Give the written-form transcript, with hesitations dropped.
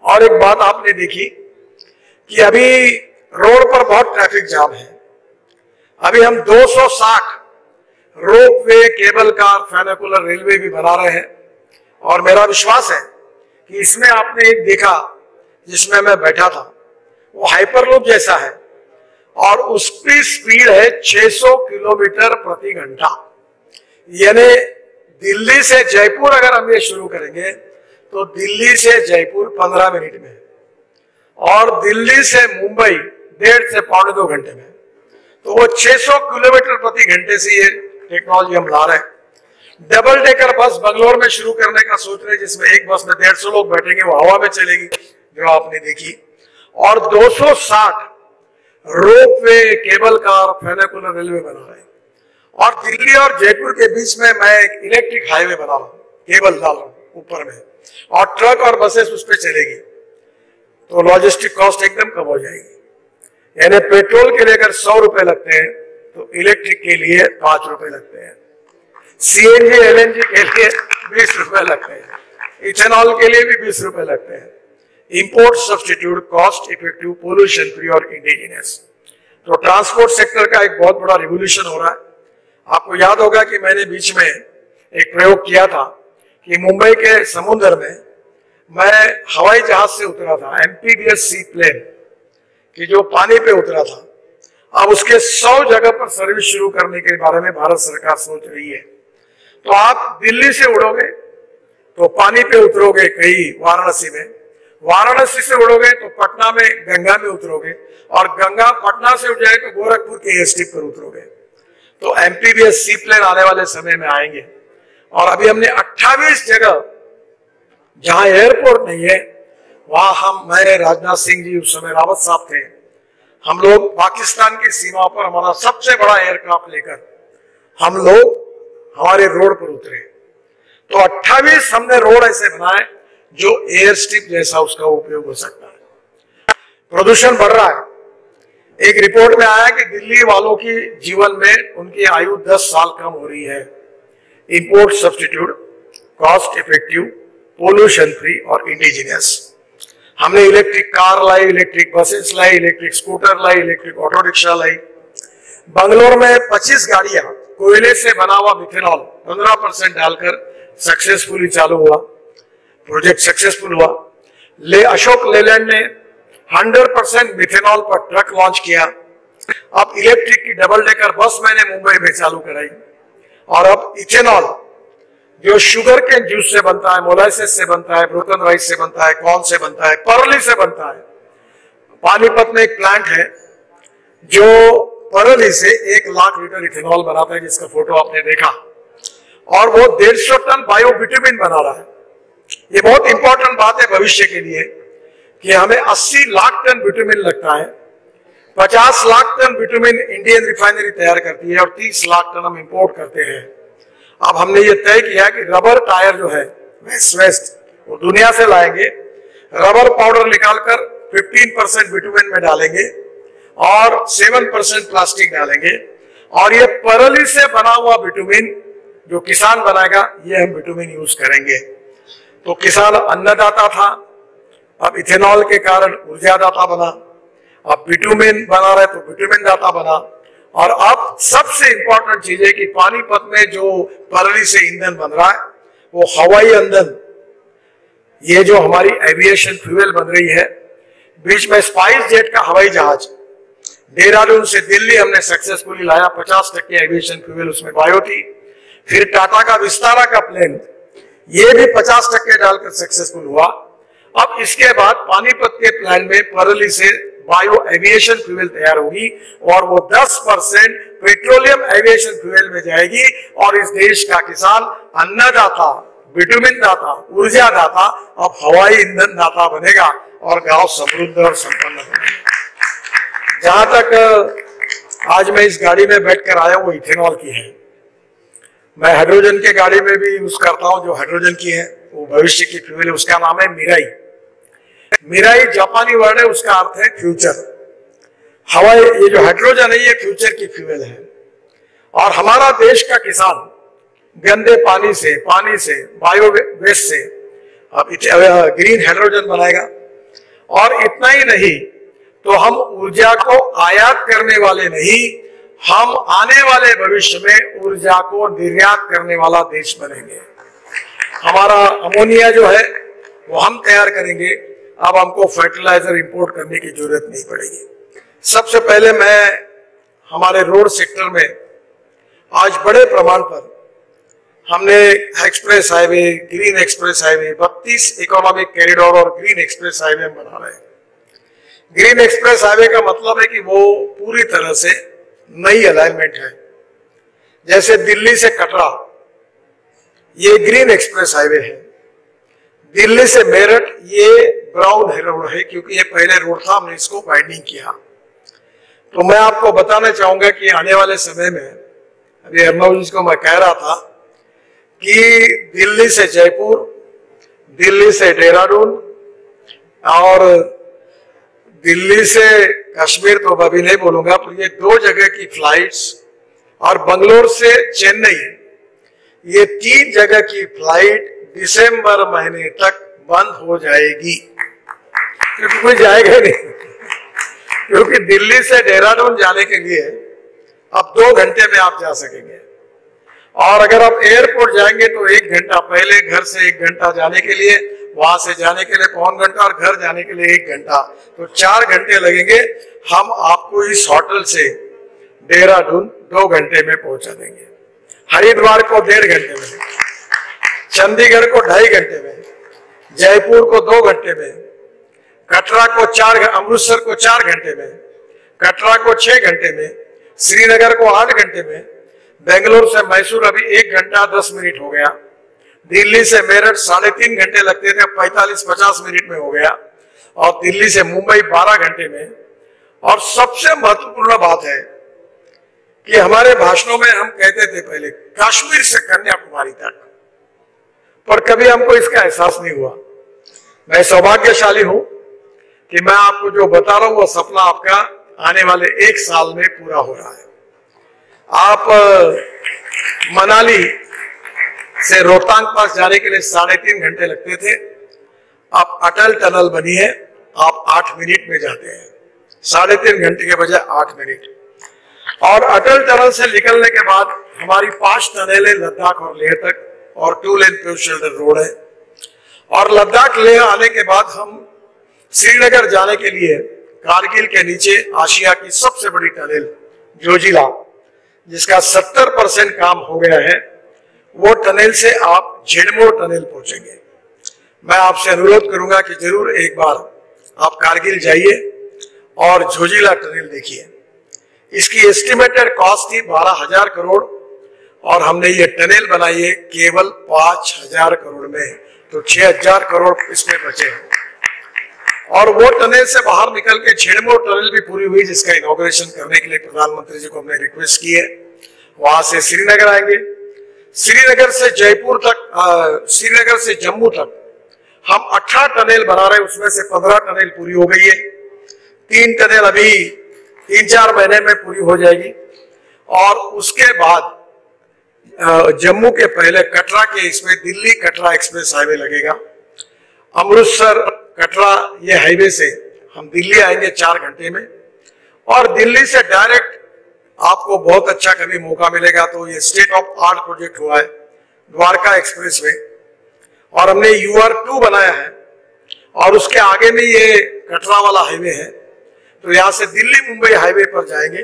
और एक बात आपने देखी कि अभी रोड पर बहुत ट्रैफिक जाम है। अभी हम 260 रोपवे, केबल कार, फेनिकुलर रेलवे भी बना रहे हैं और मेरा विश्वास है कि इसमें आपने एक देखा जिसमें मैं बैठा था, वो हाइपरलूप जैसा है और उसकी स्पीड है 600 किलोमीटर प्रति घंटा। यानी दिल्ली से जयपुर अगर हम ये शुरू करेंगे तो दिल्ली से जयपुर 15 मिनट में और दिल्ली से मुंबई 1.5 से 1.25 घंटे में। तो वो 600 किलोमीटर प्रति घंटे से ये टेक्नोलॉजी हम ला रहे हैं। डबल डेकर बस बंगलोर में शुरू करने का सोच रहे हैं, जिसमें एक बस में 150 लोग बैठेंगे, वो हवा में चलेगी जो आपने देखी। और 260 रोपवे, केबल कार, फेनिकुलर रेलवे बना रहे हैं। और दिल्ली और जयपुर के बीच में मैं एक इलेक्ट्रिक हाईवे बना रहा हूँ, केबल डाल रहा हूँ ऊपर में, और ट्रक और बसेस उस पर चलेगी। तो लॉजिस्टिक कॉस्ट एकदम कम हो जाएगी। यानी पेट्रोल के लिए अगर 100 रुपए लगते हैं तो इलेक्ट्रिक के लिए 5 रुपए लगते हैं, सीएनजी एलएनजी के लिए 20 रुपए लगते हैं, इथेनॉल के लिए भी 20 रुपए लगते हैं। Import substitute, cost effective, pollution free और इंडिजिनस। तो ट्रांसपोर्ट सेक्टर का एक बहुत बड़ा रिवोल्यूशन हो रहा है। आपको याद होगा कि मैंने बीच में एक प्रयोग किया था कि मुंबई के समुद्र में मैं हवाई जहाज से उतरा था, एमपीबीएस सी प्लेन कि जो पानी पे उतरा था। अब उसके 100 जगह पर सर्विस शुरू करने के बारे में भारत सरकार सोच रही है। तो आप दिल्ली से उड़ोगे तो पानी पे उतरोगे कहीं वाराणसी में, वाराणसी से उड़ोगे तो पटना में गंगा में उतरोगे, और गंगा पटना से उठ जाए तो गोरखपुर के एयरस्ट्रिप पर उतरोगे। तो एमपीबीएस सी प्लेन आने वाले समय में आएंगे। और अभी हमने 28 जगह जहां एयरपोर्ट नहीं है वहां मैं, राजनाथ सिंह जी, उस समय रावत साहब थे, हम लोग पाकिस्तान की सीमा पर हमारा सबसे बड़ा एयरक्राफ्ट लेकर हम लोग हमारे रोड पर उतरे। तो 28 हमने रोड ऐसे बनाए जो एयर स्ट्रिप जैसा उसका उपयोग हो सकता है। प्रदूषण बढ़ रहा है। एक रिपोर्ट में आया कि दिल्ली वालों की जीवन में उनकी आयु 10 साल कम हो रही है। Import substitute, cost effective, pollution free और इंडिजिनियस। हमने इलेक्ट्रिक कार लाई, इलेक्ट्रिक बसेस लाई, इलेक्ट्रिक स्कूटर लाई, इलेक्ट्रिक ऑटो रिक्शा लाई। बंगलोर में 25 गाड़ियां कोयले से बना हुआ मिथेनॉल 15% डालकर सक्सेसफुली चालू हुआ, प्रोजेक्ट सक्सेसफुल हुआ। अशोक लेलैंड ने 100% मिथेनॉल पर ट्रक लॉन्च किया। अब इलेक्ट्रिक की डबल डेकर बस मैंने मुंबई में चालू कराई। और अब इथेनॉल जो शुगर के जूस से बनता है, मोलाइसिस से बनता है, ब्रोकन राइस से बनता है, कॉर्न से बनता है, परली से बनता है। पानीपत में एक प्लांट है जो परली से 1 लाख लीटर इथेनॉल बनाता है, जिसका फोटो आपने देखा। और वो 150 टन बायोबिटुमिन बना रहा है। ये बहुत इंपॉर्टेंट बात है भविष्य के लिए कि हमें 80 लाख टन बिटुमिन लगता है। 50 lakh ton bitumen Indian refinery तैयार करती है और 30 लाख टन हम इंपोर्ट करते हैं। अब हमने ये तय किया कि रबर टायर जो है वेस्ट वो दुनिया से लाएंगे, रबर पाउडर निकालकर 15% बिटुमिन में डालेंगे और 7% प्लास्टिक डालेंगे। और ये परली से बना हुआ बिटुमिन जो किसान बनाएगा, ये हम बिटुमिन यूज करेंगे। तो किसान अन्नदाता था, अब इथेनॉल के कारण ऊर्जादाता बना, अब बिटुमिन बना रहे तो बिटुमिन दाता बना। और अब सबसे इंपॉर्टेंट चीज है कि पानीपत में जो परली से ईंधन बन रहा है वो हवाई ईंधन, ये जो हमारी एविएशन फ्यूल बन रही है। बीच में स्पाइस जेट का हवाई जहाज देहरादून से दिल्ली हमने सक्सेसफुली लाया, 50% एविएशन फ्यूल उसमें बायो थी। फिर टाटा का विस्तारा का प्लेन, ये भी 50% डालकर सक्सेसफुल हुआ। अब इसके बाद पानीपत के प्लान में परली से बायो एविएशन फ्यूल तैयार होगी और वो 10% पेट्रोलियम एविएशन फ्यूल में जाएगी। और इस देश का किसान अन्नदाता, बिटुमिन दाता, ऊर्जा दाता अब हवाई ईंधन दाता बनेगा और गांव समृद्ध और संपन्न बनेगा। जहां तक आज मैं इस गाड़ी में बैठकर आया वो इथेनॉल की है। मैं हाइड्रोजन के गाड़ी में भी यूज करता हूं जो हाइड्रोजन की है, वो भविष्य की फ्यूल है। उसका नाम है मिराई। मिराई जापानी वर्ड है, उसका अर्थ है फ्यूचर। हवाई, ये जो हाइड्रोजन है ये फ्यूचर की फ्यूल है। और हमारा देश का किसान गंदे पानी से, बायो वेस्ट से अब ग्रीन हाइड्रोजन बनाएगा। और इतना ही नहीं तो हम ऊर्जा को आयात करने वाले नहीं, हम आने वाले भविष्य में ऊर्जा को निर्यात करने वाला देश बनेंगे। हमारा अमोनिया जो है वो हम तैयार करेंगे, अब हमको फर्टिलाइजर इंपोर्ट करने की जरूरत नहीं पड़ेगी। सबसे पहले मैं हमारे रोड सेक्टर में आज बड़े प्रमाण पर हमने express highway, green express highway, 32 economic corridor और ग्रीन एक्सप्रेस हाईवे हम बना रहे हैं। ग्रीन एक्सप्रेस हाईवे का मतलब है कि वो पूरी तरह से नई अलाइनमेंट है। जैसे दिल्ली से कटरा ये ग्रीन एक्सप्रेस हाईवे है, दिल्ली से मेरठ ये ब्राउन रोड है क्योंकि ये पहले रोड था, हमने इसको वाइडनिंग किया। तो मैं आपको बताना चाहूंगा कि आने वाले समय में, अभी अर्नब जी को मैं कह रहा था कि दिल्ली से जयपुर, दिल्ली से देहरादून और दिल्ली से कश्मीर तो अभी नहीं बोलूंगा, पर ये 2 जगह की फ्लाइट्स और बंगलोर से चेन्नई, ये 3 जगह की फ्लाइट दिसंबर महीने तक बंद हो जाएगी क्योंकि कोई जाएगा नहीं। क्योंकि दिल्ली से देहरादून जाने के लिए अब 2 घंटे में आप जा सकेंगे, और अगर आप एयरपोर्ट जाएंगे तो 1 घंटा पहले, घर से 1 घंटा जाने के लिए, वहां से जाने के लिए पौन घंटा और घर जाने के लिए 1 घंटा, तो 4 घंटे लगेंगे। हम आपको इस होटल से देहरादून 2 घंटे में पहुंचा देंगे, हरिद्वार को 1.5 घंटे में, चंडीगढ़ को 2.5 घंटे में, जयपुर को 2 घंटे में, कटरा को 4, अमृतसर को 4 घंटे में, कटरा को 6 घंटे में, श्रीनगर को 8 घंटे में, बेंगलुरु से मैसूर अभी 1 घंटा 10 मिनट हो गया, दिल्ली से मेरठ 3.5 घंटे लगते थे, 45-50 मिनट में हो गया, और दिल्ली से मुंबई 12 घंटे में। और सबसे महत्वपूर्ण बात है कि हमारे भाषणों में हम कहते थे पहले कश्मीर से कन्याकुमारी तक, पर कभी हमको इसका एहसास नहीं हुआ। मैं सौभाग्यशाली हूं कि मैं आपको जो बता रहा हूं वो सपना आपका आने वाले 1 साल में पूरा हो रहा है। आप मनाली से रोहतांग पास जाने के लिए 3.5 घंटे लगते थे, अब अटल टनल बनी है, आप 8 मिनट में जाते हैं, 3.5 घंटे के बजाय 8 मिनट। और अटल टनल से निकलने के बाद हमारी 5 टनल है लद्दाख और लेह तक, और 2 लेन पेव्ड शोल्डर रोड है। और लद्दाख लेह आने के बाद हम श्रीनगर जाने के लिए कारगिल के नीचे आशिया की सबसे बड़ी टनल जोजिला, जिसका 70% काम हो गया है, वो टनल से आप झेड़मोड़ टनल पहुंचेंगे। मैं आपसे अनुरोध करूंगा कि जरूर एक बार आप कारगिल जाइए और जोजिला टनल देखिए। इसकी एस्टिमेटेड कॉस्ट थी 12,000 करोड़ और हमने ये टनल बनाई है केवल 5,000 करोड़ में, तो 6,000 करोड़ इसमें बचे हैं। और वो टनल से बाहर निकल के झेड़मोड़ टनल भी पूरी हुई, जिसका इनॉग्रेशन करने के लिए प्रधानमंत्री जी को हमने रिक्वेस्ट की है। वहां से श्रीनगर आएंगे, श्रीनगर से जयपुर तक, श्रीनगर से जम्मू तक हम 18 टनल बना रहे हैं, उसमें से 15 टनल पूरी हो गई है, 3 टनल अभी 3-4 महीने में पूरी हो जाएगी। और उसके बाद जम्मू के पहले कटरा के इसमें दिल्ली कटरा एक्सप्रेस हाईवे लगेगा। अमृतसर कटरा ये हाईवे से हम दिल्ली आएंगे 4 घंटे में, और दिल्ली से डायरेक्ट आपको बहुत अच्छा कभी मौका मिलेगा तो ये स्टेट ऑफ आर्ट प्रोजेक्ट हुआ है द्वारका एक्सप्रेस वे, और हमने UR2 बनाया है, और उसके आगे में ये कटरा वाला हाईवे है। तो यहाँ से दिल्ली मुंबई हाईवे पर जाएंगे